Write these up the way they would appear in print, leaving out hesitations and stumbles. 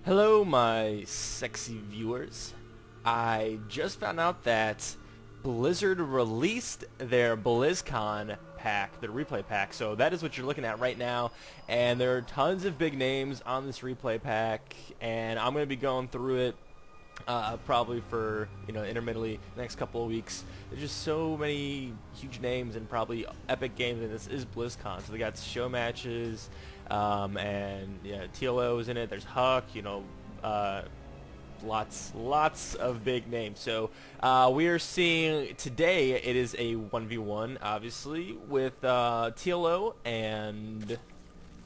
Hello, my sexy viewers. I just found out that Blizzard released their BlizzCon pack, their replay pack. So that is what you're looking at right now. And there are tons of big names on this replay pack. And I'm going to be going through it probably for, intermittently the next couple of weeks. There's just so many huge names and probably epic games, and this is BlizzCon. So they got show matches, and TLO is in it. There's Huck, lots of big names. So we are seeing today it is a 1v1, obviously, with TLO and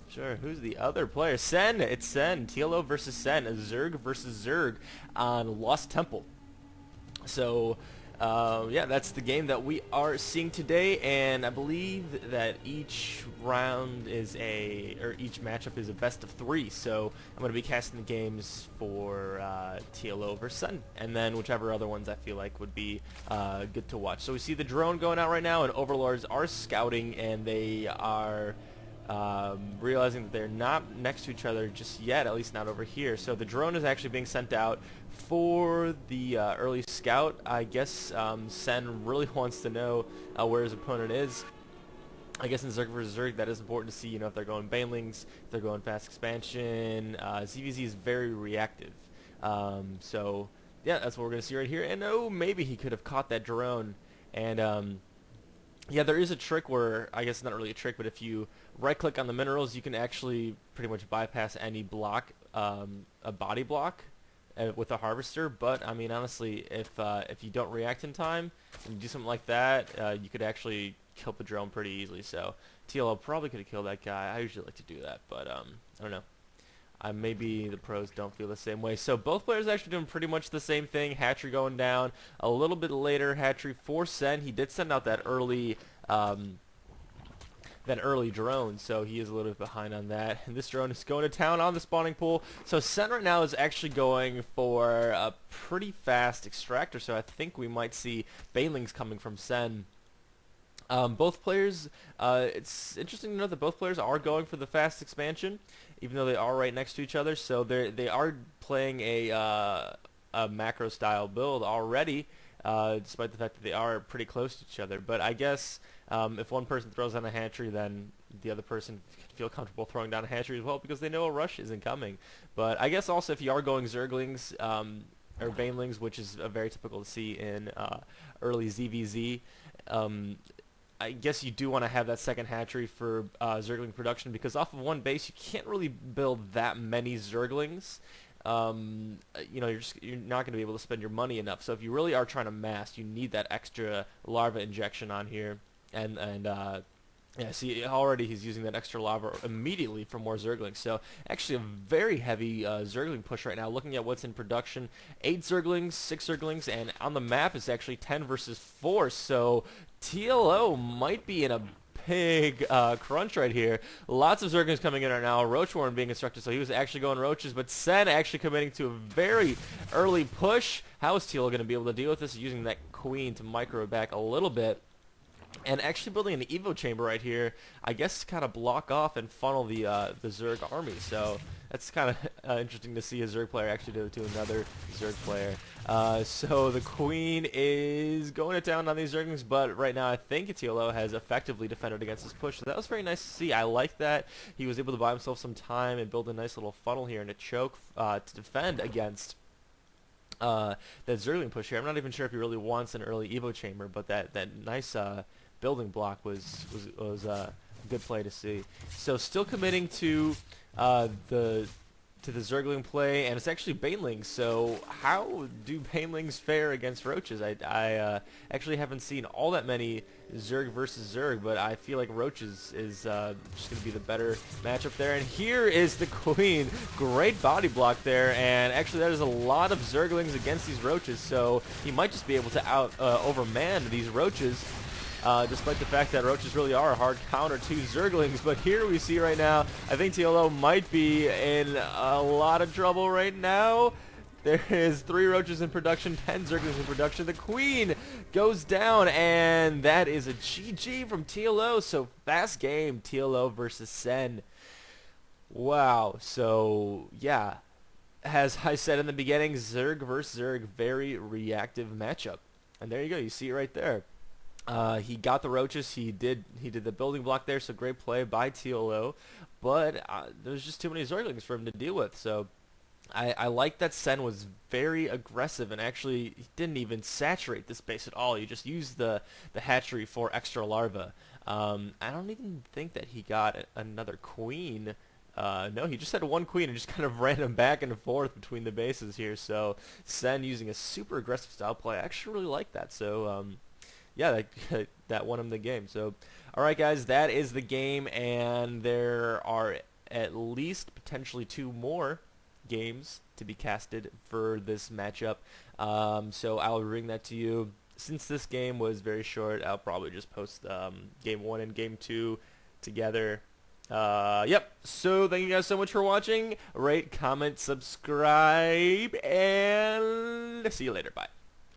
sure, who's the other player? Sen. It's Sen. TLO versus Sen. Zerg versus Zerg on Lost Temple. So, yeah, that's the game that we are seeing today, and I believe that each round is each matchup is a best of 3. So I'm going to be casting the games for TLO versus Sen, and then whichever other ones I feel like would be good to watch. So we see the drone going out right now, and Overlords are scouting, and they are realizing that they're not next to each other just yet, at least not over here. So the drone is actually being sent out for the early scout. I guess Sen really wants to know where his opponent is. I guess in Zerg vs. Zerg, that is important to see, if they're going Banelings, if they're going fast expansion. ZVZ is very reactive. So, yeah, that's what we're going to see right here. And, oh, maybe he could have caught that drone. And, yeah, there is a trick where, I guess not really a trick, but if you right-click on the minerals, you can actually pretty much bypass any block, a body block, with a harvester. But I mean, honestly, if you don't react in time and you do something like that, you could actually kill the drone pretty easily. So TLO probably could have killed that guy. I usually like to do that, but I don't know. Maybe the pros don't feel the same way. So both players actually doing pretty much the same thing. Hatchery going down a little bit later. Hatchery for Sen. He did send out that early drone, so he is a little bit behind on that. And this drone is going to town on the spawning pool. So Sen right now is actually going for a pretty fast extractor, so I think we might see Banelings coming from Sen. Both players, it's interesting to note that both players are going for the fast expansion, even though they are right next to each other. So they are playing a macro style build already, despite the fact that they are pretty close to each other. But I guess if one person throws down a hatchery, then the other person can feel comfortable throwing down a hatchery as well, because they know a rush isn't coming. But I guess also if you are going Zerglings or Banelings, which is very typical to see in early ZVZ, I guess you do want to have that second hatchery for Zergling production, because off of one base you can't really build that many Zerglings. You're not going to be able to spend your money enough. So if you really are trying to mass, you need that extra larva injection on here. And yeah, see, already he's using that extra larva immediately for more Zerglings. So actually a very heavy Zergling push right now. Looking at what's in production, 8 Zerglings, 6 Zerglings, and on the map it's actually 10 versus 4. So TLO might be in a big crunch right here. Lots of Zerglings coming in right now. Roachworm being instructed, so he was actually going Roaches, but Sen actually committing to a very early push. How is TLO going to be able to deal with this? Using that Queen to micro it back a little bit. And actually building an Evo chamber right here, I guess, to kind of block off and funnel the Zerg army. So that's kind of interesting to see a Zerg player actually do it to another Zerg player. So the Queen is going to town on these Zerglings, but right now I think TLO has effectively defended against this push. So that was very nice to see. I like that. He was able to buy himself some time and build a nice little funnel here and a choke to defend against that Zergling push here. I'm not even sure if he really wants an early Evo chamber, but that nice building block was a good play to see. So still committing to the Zergling play, and it's actually Banelings. So how do Banelings fare against Roaches? I actually haven't seen all that many Zerg versus Zerg, but I feel like Roaches is just going to be the better matchup there. And here is the Queen. Great body block there, and actually that is a lot of Zerglings against these Roaches, so he might just be able to overman these Roaches. Despite the fact that Roaches really are a hard counter to Zerglings. But here we see right now, I think TLO might be in a lot of trouble right now. There is 3 Roaches in production, 10 Zerglings in production. The Queen goes down, and that is a GG from TLO. So fast game, TLO versus Sen. Wow. So, yeah. as I said in the beginning, Zerg versus Zerg, very reactive matchup. And there you go. You see it right there. He got the roaches. He did the building block there. So great play by TLO. But there's just too many Zerglings for him to deal with. So I like that Sen was very aggressive and actually he didn't even saturate this base at all. He just used the hatchery for extra larva. I don't even think that he got another queen. No, he just had one queen and just kind of ran him back and forth between the bases here. So Sen using a super aggressive style play. I actually really like that. So yeah, that won him the game. So all right, guys, that is the game, and there are at least potentially 2 more games to be casted for this matchup. So I'll bring that to you. Since this game was very short, I'll probably just post game 1 and game 2 together. Yep. So thank you guys so much for watching. Rate, comment, subscribe, and see you later. Bye.